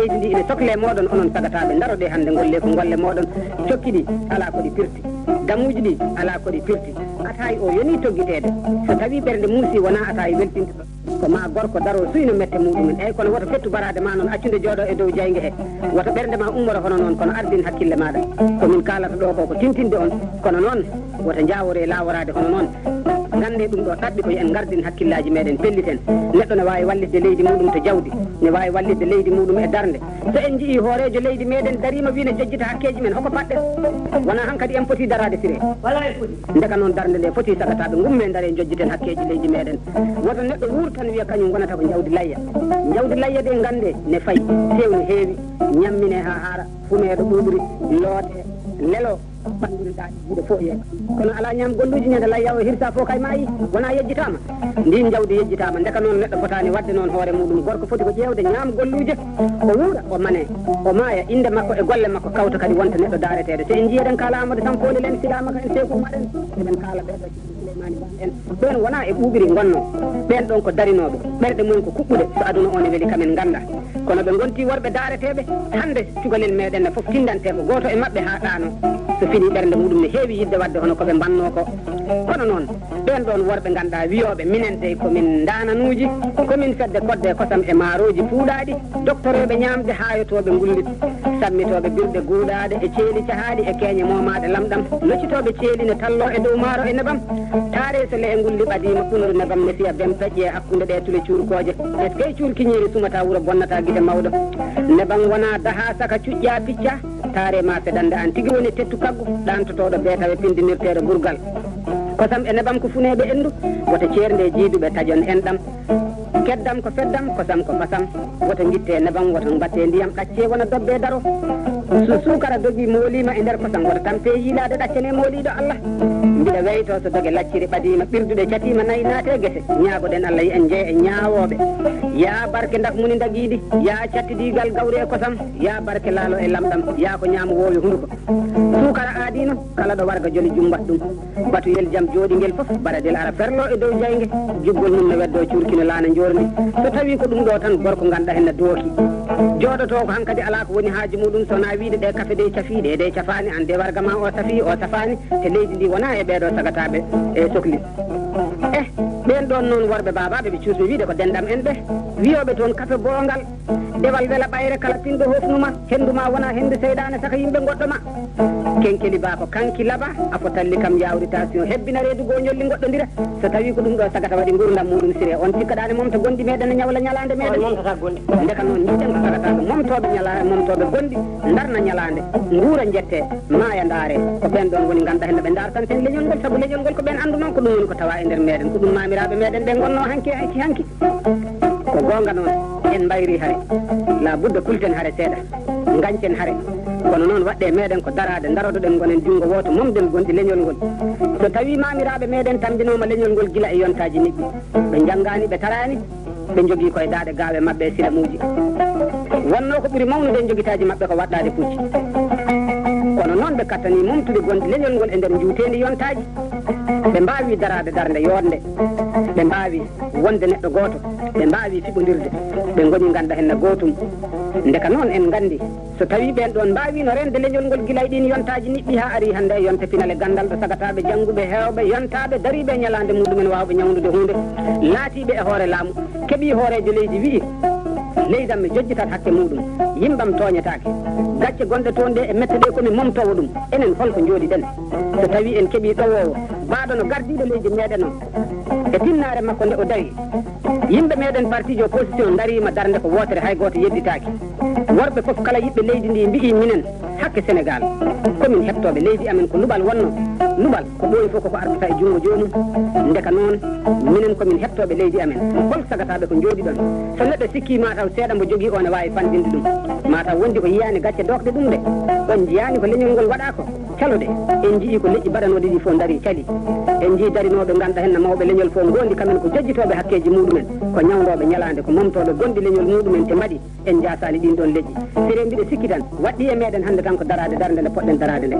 leydi ndi ine sohle moɗon onon sagataɓe daroɗe hande golle ko golle moɗon cokki ɗi ala koɗi pirti damuji ɗi ala koɗi pirti atayi o yoni toggitede so tawi ɓernde muusi wona atayi weltinde ko ma gorko daro suyno mette muɗumen eyyi kono woto fettu barade ma noon accude jooɗo e dow jaygue he woto ɓernde ma ummoro hono noon kono ardin hakkille maɗa komin kalata ɗo ko tintinde on kono noon woto jawore laworade hono noon gande ɗum ɗo ɗaɓɓi koye en gardin hakkillaji meɗen pelliten neɗɗo ne wawi wallidde leydi muɗum to jawdi ne wawi wallidde leydi muɗum e darde so en jii hoorejo leydi meɗen darima wine jejjita hakkeji men hoko paɗɗen wona hankkadi en poti darade siré ndeka noon darde nde foti sagataɓe gumme daare jojjiten hakkeji leydi meɗen woto neɗɗo wurtan wiya kañum gonata ko jawdi layya de gande ne fayi fewne heewi ñammine ha haara fumeɗo ɓuɓri loote lelo bandiriɗa jiɗe fo yeeɓa kono ala ñam golluji ñande layya o hirsa fo kay maayi wona yejjitama ndin jawdi yejjitama ndeka noon neɗɗo fotani wadde noon hoore muɗum gorko foti ko ƴewde ñaam golluje o wuura o mane o maaya inde makko e golle makko kawta kadi wonta neɗɗo daretede so en jiiɗen kala amadou tampoli len silamaka en sekumaɗen eɗen kala ɓeɗo souleymani ba en ɓen wona e ɓuɓiri gonno ɓen ɗon ko darinoɓe ɓerɗe mumen ko kuɓɓuɗe so aduna one weeli kamen ganda kono ɓe gonti worɓe dareteɓe hande cukalel meɗen ne foof tindante ko goto e mabɓe ha ɗano so fini ɓernde muɗum ne heewi yidde wadde hono koɓe mbanno ko kono noon ɓen ɗon worɓe ganduɗa wiyoɓe minen de komin dananuji komin fedde kodde kosam e maaroji puuɗaɗi doctoreɓe ñamde hayotoɓe gullit sammitoɓe birɗe guuɗaɗe e ceeli cahaɗi e keeñe momaɗe lamɗam loccitoɓe ceeli ne tallo e dow maaro e nebam taare so le e gulli ɓadima ɓunuru nebam ne fiya bem peƴƴe hakkude ɗe tule cuurkoje e kay cuurkiñiri sumata wuuro bonnata guite mawɗo nebam wona daha saka cuƴƴa picca taare ma fedande an tigui woni tettu kaggu ɗantotoɗo be tawe pindinirteɗo gurgal kosam e nebam ko funeɓe endu woto ceernde jiiduɓe tajon enɗam keddam ko feddam kosam ko fasam woto guitte nebam woto batte ndiyam ɗacce wona dobbe daro so sukara dogui molima e nder kosam woto tampe yiilade ɗaccene moliɗo Allah mbiɗa weyto so dogue lacciri ɓadima ɓirduɗe catima nayyi naate guese ñaagoɗen Allah yi en jeeya e ñaawoɓe ya barke dak muni daguiɗi ya cattidigal gawri e kosam ya barke laalo e lamɗam ya ko ñaama wowi hunduko sukara aadino kala ɗo warga joli jumbat ɗum batuyel jaam jooɗiguel foof baradel ara ferlo e dow jaygue juggol mum ne weddo cuurkino laana jorni so tawi ko ɗum ɗo tan gorko ganduɗa hen ne dooki jooɗoto ko hankkadi ala ko woni haaji muɗum sowona wiide ɗe kafe ɗe cafiɗe e ɗe cafani an de warga ma o safi o safani te leydi ndi wona e ɓeɗo sagataɓe e sohli ɓen ɗon noon worɓe babaɓe ɓe cuusɓe wiide ko denɗam en ɓe wiyoɓe toon kafe boongal dewal wela ɓayre kala pinɗo hofnuma henduma wona hendu seyɗane saka yimɓe goɗɗoma kenkeli ba ko kanki laaɓa a fotalli kam yawritation hebbina reedu go ñolli goɗɗodira so tawi ko ɗum ɗo sagata waɗi gurdam muɗum siré on cikkaɗani momto gondi meɗen ne ñawla ñalande meɗen ndeka noon jiɗen ko sagataɓe momtoɓe gondi darna ñalande guura jette maaya ndaare ko ɓen ɗon woni ganduɗa hen ɓe dartan ten leñol ngol saabu leñol ngol ko ɓen andu noon ko ɗum woni ko tawa e nder meɗen ko ɗum mamiraɓe meɗen ɓe gonno hanki ko gonga noon en mbayri haare la budda kulten haare seeɗa gañcen haare kono noon waɗɗe meɗen ko darade darotoɗen gonen junggo woto momden gonɗi leñol ngol so tawi mamiraɓe meɗen tambinoma leñol ngol guila e yontaji niɓɓi ɓe janggani ɓe tarani ɓe jogui koye daɗe gawe mabɓe e silamuji wonno ko ɓuuri mawnude e joguitaji mabɓe ko waɗɗade pucci kono noon ɓe kattani momtude gonɗi leñol ngol e nder juutendi yontaji ɓe mbawi darade darde yonde ɓe mbawi wonde neɗɗo goto ɓe mbawi fiɓodirde ɓe goni ganda henne gotum ndeka noon en gandi so tawi ɓen ɗon mbawino rende leñol ngol guilay ɗin yontaji niɓɓi ha ari hande e yonte pinal e gandal ɗo sagataɓe jangguɓe hewɓe yontaɓe dariɓe ñalande muɗumen wawɓe ñawdude hunde laatiɓe e hoore laamu keeɓi hoorejo leydi wi'i leydam mi jojjitat hakke muɗum yimbam toñetake gacce gonɗe toon ɗe e mette ɗe komi momtowo ɗum enen holko jooɗiɗen so tawi en keeɓi ɗowowo mbaɗo no gardiɗo leydi meɗen o e tinnare makko nde o dari yimɓe meɗen parti ji opposition darima darde ko wotere hay goto yedditaki worɓe foof kala yiɓɓe leydi ndi mbi'i minen hakke Sénégal komin heptoɓe leydi amen ko luɓal wonno luɓal ko ɓooyi fof koko ardata e junggo jomum ndeka noon minen komin heptoɓe leydi amen hol sagataɓe ko jooɗi ɗon so neɗɗo sikki mataw seeɗa mo jogui o ne wawi fandinde ɗum mataw wondi ko yiyani gacce dokde ɗum de on jiyani ko leñol ngol waɗa ko caloɗe en jii ko leƴƴi mbaɗanoɗe ɗi fof daari cali en jii darinoɓe ganduɗa henna mawɓe leñol fof gondi kamen ko jojjitoɓe hakkeji muɗumen ko ñawdoɓe ñalande ko momtoɓe gondi leñol muɗumen te mbaɗi en jasani ɗin ɗon leƴƴi sere mbiɗa sikki tan waɗɗi e meɗen hande tan ko darade darde nde poɗɗen darade nde